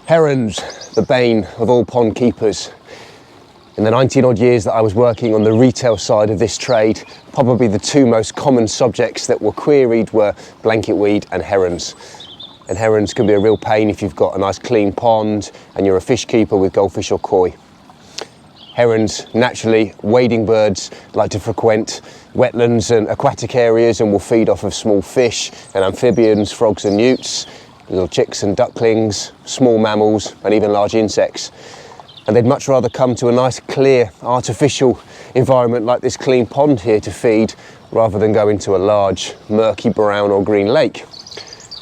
Herons, the bane of all pond keepers. In the 19 odd years that I was working on the retail side of this trade, probably the two most common subjects that were queried were blanket weed and herons. And herons can be a real pain if you've got a nice clean pond and you're a fish keeper with goldfish or koi. Herons, naturally wading birds, like to frequent wetlands and aquatic areas and will feed off of small fish and amphibians, frogs and newts, little chicks and ducklings, small mammals and even large insects. And they'd much rather come to a nice clear artificial environment like this clean pond here to feed rather than go into a large murky brown or green lake.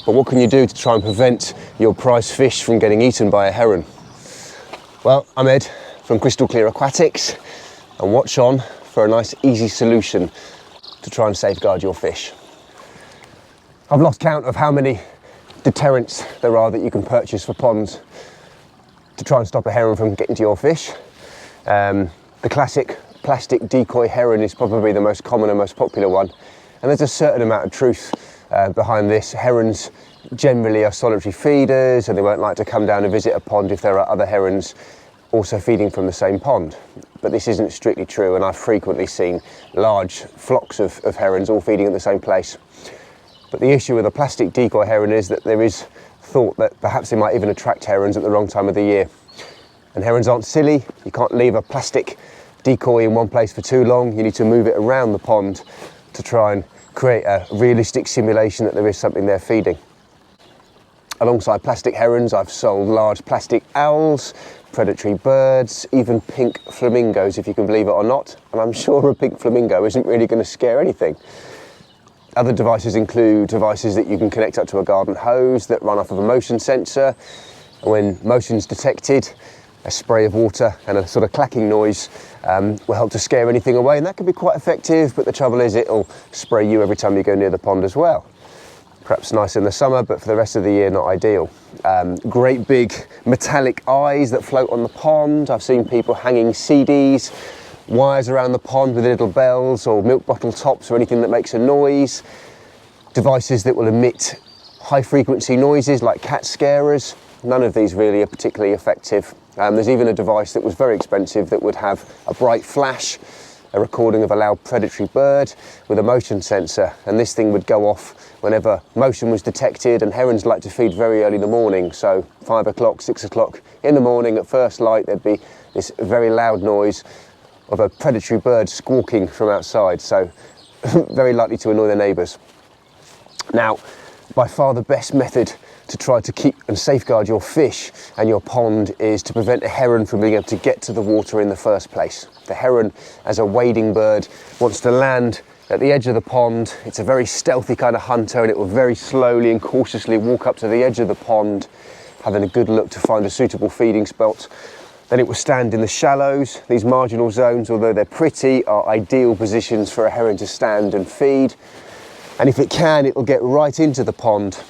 But what can you do to try and prevent your prize fish from getting eaten by a heron? Well, I'm Ed from Crystal Clear Aquatics, and watch on for a nice easy solution to try and safeguard your fish. I've lost count of how many deterrents there are that you can purchase for ponds to try and stop a heron from getting to your fish. The classic plastic decoy heron is probably the most common and most popular one, and there's a certain amount of truth behind this. Herons generally are solitary feeders and they won't like to come down and visit a pond if there are other herons also feeding from the same pond. But this isn't strictly true, and I've frequently seen large flocks of herons all feeding at the same place. But the issue with a plastic decoy heron is that there is thought that perhaps they might even attract herons at the wrong time of the year. And herons aren't silly. You can't leave a plastic decoy in one place for too long. You need to move it around the pond to try and create a realistic simulation that there is something there feeding. Alongside plastic herons, I've sold large plastic owls, predatory birds, even pink flamingos, if you can believe it or not. And I'm sure a pink flamingo isn't really going to scare anything. Other devices include devices that you can connect up to a garden hose that run off of a motion sensor. And when motion's detected, a spray of water and a sort of clacking noise will help to scare anything away, and that can be quite effective, but the trouble is it'll spray you every time you go near the pond as well. Perhaps nice in the summer, but for the rest of the year not ideal. Great big metallic eyes that float on the pond. I've seen people hanging CDs, wires around the pond with little bells or milk bottle tops or anything that makes a noise. Devices that will emit high frequency noises like cat scarers. None of these really are particularly effective. There's even a device that was very expensive that would have a bright flash, a recording of a loud predatory bird with a motion sensor, and this thing would go off whenever motion was detected. And herons like to feed very early in the morning, so 5 o'clock, 6 o'clock in the morning at first light there'd be this very loud noise of a predatory bird squawking from outside, so very likely to annoy their neighbours. Now, by far the best method to try to keep and safeguard your fish and your pond is to prevent a heron from being able to get to the water in the first place. The heron, as a wading bird, wants to land at the edge of the pond. It's a very stealthy kind of hunter, and it will very slowly and cautiously walk up to the edge of the pond, having a good look to find a suitable feeding spot. Then it will stand in the shallows. These marginal zones, although they're pretty, are ideal positions for a heron to stand and feed. And if it can, it will get right into the pond,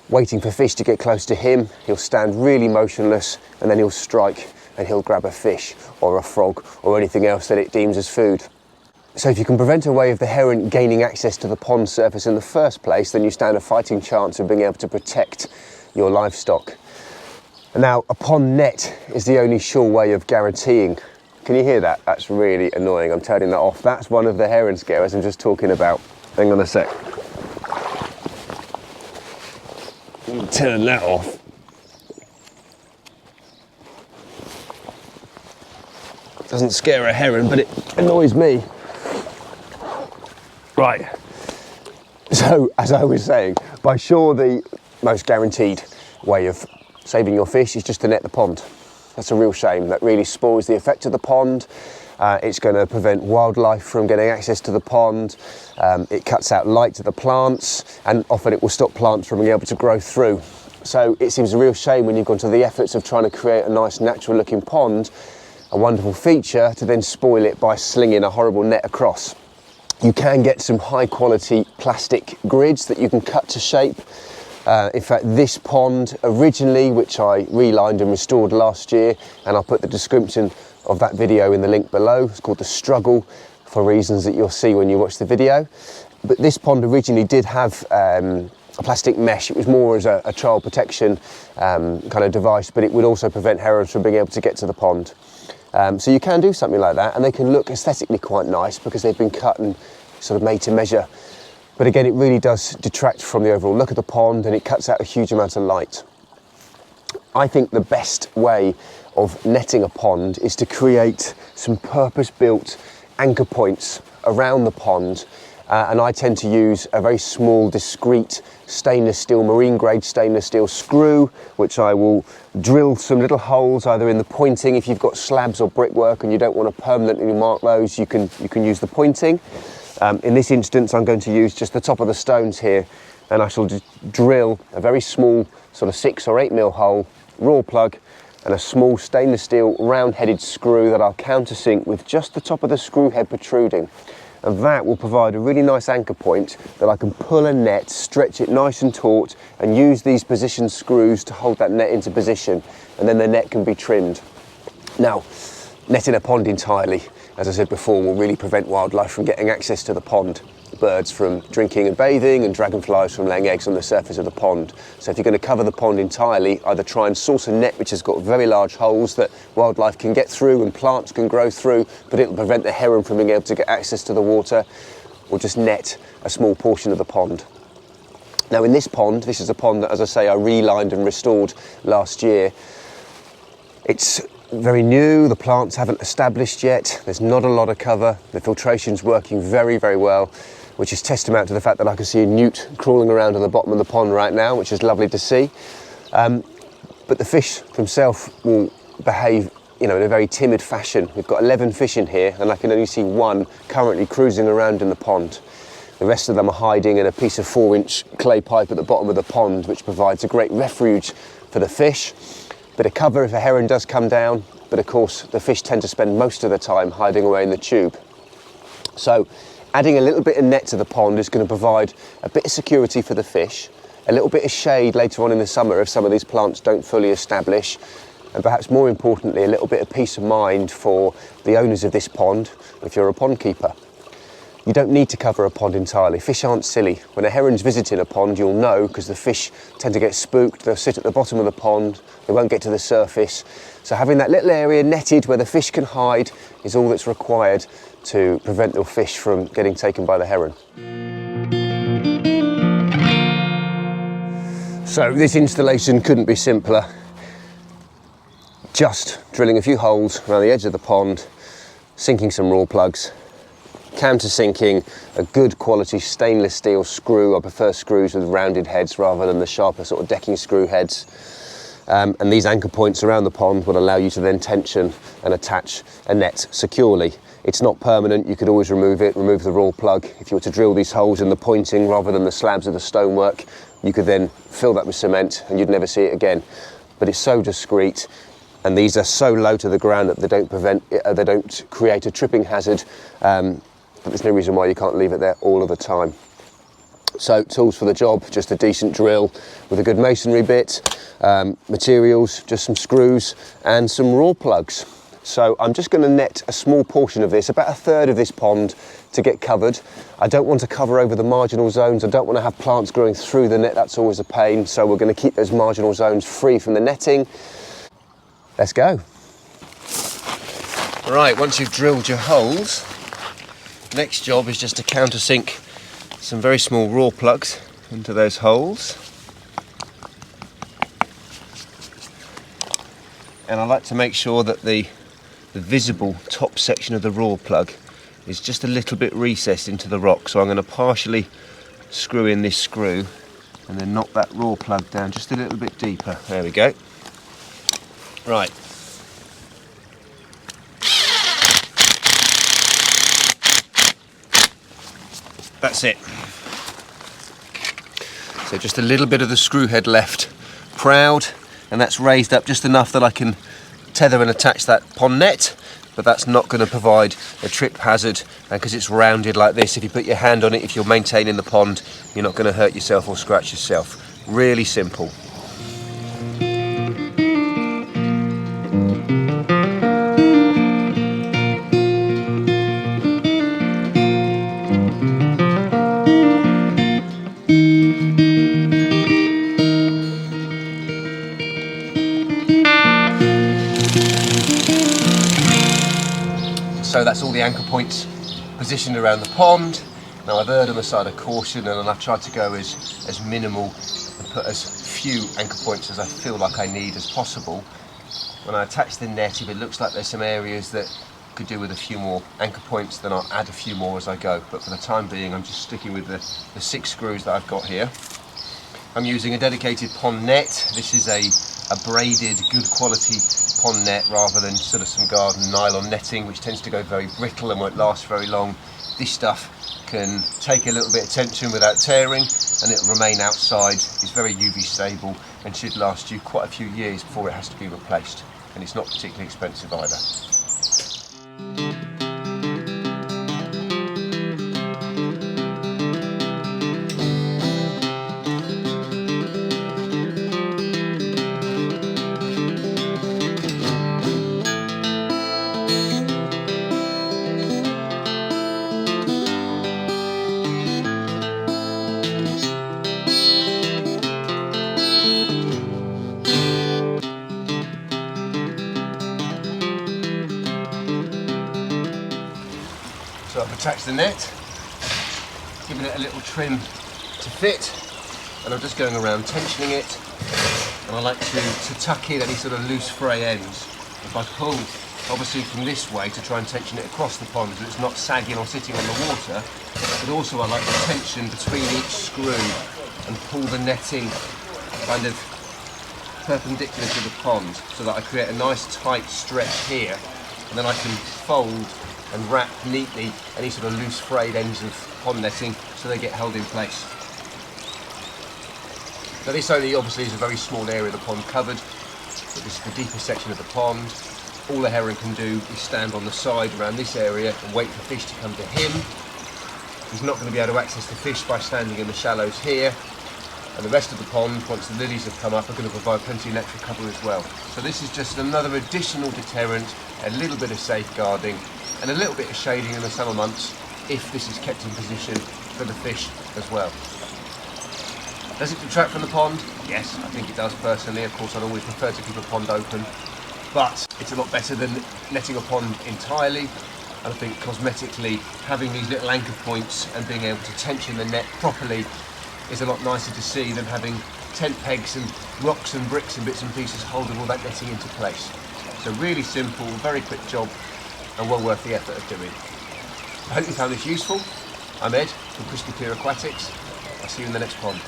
waiting for fish to get close to him. He'll stand really motionless, and then he'll strike and he'll grab a fish or a frog or anything else that it deems as food. So if you can prevent a way of the heron gaining access to the pond surface in the first place, then you stand a fighting chance of being able to protect your livestock. Now, a pond net is the only sure way of guaranteeing. Can you hear that? That's really annoying. I'm turning that off. That's one of the heron scarers I'm just talking about. Hang on a sec. Turn that off. Doesn't scare a heron, but it annoys me. Right. So, as I was saying, by sure the most guaranteed way of saving your fish is just to net the pond. That's a real shame. That really spoils the effect of the pond. It's going to prevent wildlife from getting access to the pond. It cuts out light to the plants, and often it will stop plants from being able to grow through. So it seems a real shame when you've gone to the efforts of trying to create a nice natural looking pond, a wonderful feature, to then spoil it by slinging a horrible net across. You can get some high quality plastic grids that you can cut to shape In fact, this pond originally, which I relined and restored last year, and I'll put the description of that video in the link below. It's called The Struggle, for reasons that you'll see when you watch the video. But this pond originally did have a plastic mesh. It was more as a child protection kind of device, but it would also prevent herons from being able to get to the pond. So you can do something like that, and they can look aesthetically quite nice because they've been cut and sort of made to measure. But again, it really does detract from the overall look of the pond, and it cuts out a huge amount of light. I think the best way of netting a pond is to create some purpose-built anchor points around the pond, and I tend to use a very small, discreet stainless steel, marine grade stainless steel screw, which I will drill some little holes either in the pointing. If you've got slabs or brickwork and you don't want to permanently mark those, you can use the pointing. In this instance, I'm going to use just the top of the stones here, and I shall just drill a very small sort of 6 or 8 mil hole, raw plug, and a small stainless steel round-headed screw that I'll countersink with just the top of the screw head protruding. And that will provide a really nice anchor point that I can pull a net, stretch it nice and taut, and use these position screws to hold that net into position, and then the net can be trimmed. Now, netting a pond entirely, as I said before, will really prevent wildlife from getting access to the pond. Birds from drinking and bathing, and dragonflies from laying eggs on the surface of the pond. So if you're going to cover the pond entirely, either try and source a net which has got very large holes that wildlife can get through and plants can grow through, but it'll prevent the heron from being able to get access to the water, or just net a small portion of the pond. Now in this pond, this is a pond that, as I say, I relined and restored last year. It's very new, the plants haven't established yet, there's not a lot of cover, the filtration's working very, very well, which is testament to the fact that I can see a newt crawling around on the bottom of the pond right now, which is lovely to see. But the fish themselves will behave, in a very timid fashion. We've got 11 fish in here, and I can only see one currently cruising around in the pond. The rest of them are hiding in a piece of 4-inch clay pipe at the bottom of the pond, which provides a great refuge for the fish. Bit of cover if a heron does come down, but of course the fish tend to spend most of the time hiding away in the tube. So adding a little bit of net to the pond is going to provide a bit of security for the fish, a little bit of shade later on in the summer if some of these plants don't fully establish, and perhaps more importantly, a little bit of peace of mind for the owners of this pond if you're a pond keeper. You don't need to cover a pond entirely. Fish aren't silly. When a heron's visiting a pond, you'll know, because the fish tend to get spooked. They'll sit at the bottom of the pond, they won't get to the surface. So having that little area netted where the fish can hide is all that's required to prevent the fish from getting taken by the heron. So this installation couldn't be simpler. Just drilling a few holes around the edge of the pond, sinking some raw plugs, countersinking a good quality stainless steel screw. I prefer screws with rounded heads rather than the sharper sort of decking screw heads. And these anchor points around the pond will allow you to then tension and attach a net securely. It's not permanent, you could always remove it, remove the raw plug. If you were to drill these holes in the pointing rather than the slabs of the stonework, you could then fill that with cement and you'd never see it again. But it's so discreet, and these are so low to the ground that they don't create a tripping hazard. But there's no reason why you can't leave it there all of the time. So tools for the job, just a decent drill with a good masonry bit, materials, just some screws and some raw plugs. So I'm just going to net a small portion of this, about 1/3 of this pond, to get covered. I don't want to cover over the marginal zones. I don't want to have plants growing through the net, that's always a pain. So we're going to keep those marginal zones free from the netting. Let's go. Right, once you've drilled your holes, next job is just to countersink some very small raw plugs into those holes. And I like to make sure that the visible top section of the raw plug is just a little bit recessed into the rock. So I'm going to partially screw in this screw and then knock that raw plug down just a little bit deeper. There we go. Right. That's it. So just a little bit of the screw head left proud, and that's raised up just enough that I can tether and attach that pond net, but that's not going to provide a trip hazard, and because it's rounded like this, if you put your hand on it, if you're maintaining the pond, you're not going to hurt yourself or scratch yourself. Really simple. So that's all the anchor points positioned around the pond. Now I've erred on the side of caution, and I've tried to go as minimal and put as few anchor points as I feel like I need as possible. When I attach the net, if it looks like there's some areas that could do with a few more anchor points, then I'll add a few more as I go. But for the time being, I'm just sticking with the 6 screws that I've got here. I'm using a dedicated pond net. This is a braided, good quality pond net rather than sort of some garden nylon netting, which tends to go very brittle and won't last very long. This stuff can take a little bit of tension without tearing, and it'll remain outside. It's very UV stable and should last you quite a few years before it has to be replaced, and it's not particularly expensive either. So I've attached the net, giving it a little trim to fit, and I'm just going around tensioning it, and I like to tuck in any sort of loose fray ends. If I pull obviously from this way to try and tension it across the pond so it's not sagging or sitting on the water, but also I like to tension between each screw and pull the netting kind of perpendicular to the pond so that I create a nice tight stretch here, and then I can fold and wrap neatly any sort of loose frayed ends of pond netting so they get held in place. Now this only obviously is a very small area of the pond covered, but this is the deeper section of the pond. All the heron can do is stand on the side around this area and wait for fish to come to him. He's not going to be able to access the fish by standing in the shallows here, and the rest of the pond, once the lilies have come up, are going to provide plenty of natural cover as well. So this is just another additional deterrent, a little bit of safeguarding, and a little bit of shading in the summer months if this is kept in position for the fish as well. Does it detract from the pond? Yes, I think it does personally. Of course, I'd always prefer to keep a pond open, but it's a lot better than netting a pond entirely. And I think cosmetically, having these little anchor points and being able to tension the net properly is a lot nicer to see than having tent pegs and rocks and bricks and bits and pieces holding all that netting into place. So really simple, very quick job, and well worth the effort of doing. I hope you found this useful. I'm Ed from Crystal Clear Aquatics. I'll see you in the next pond.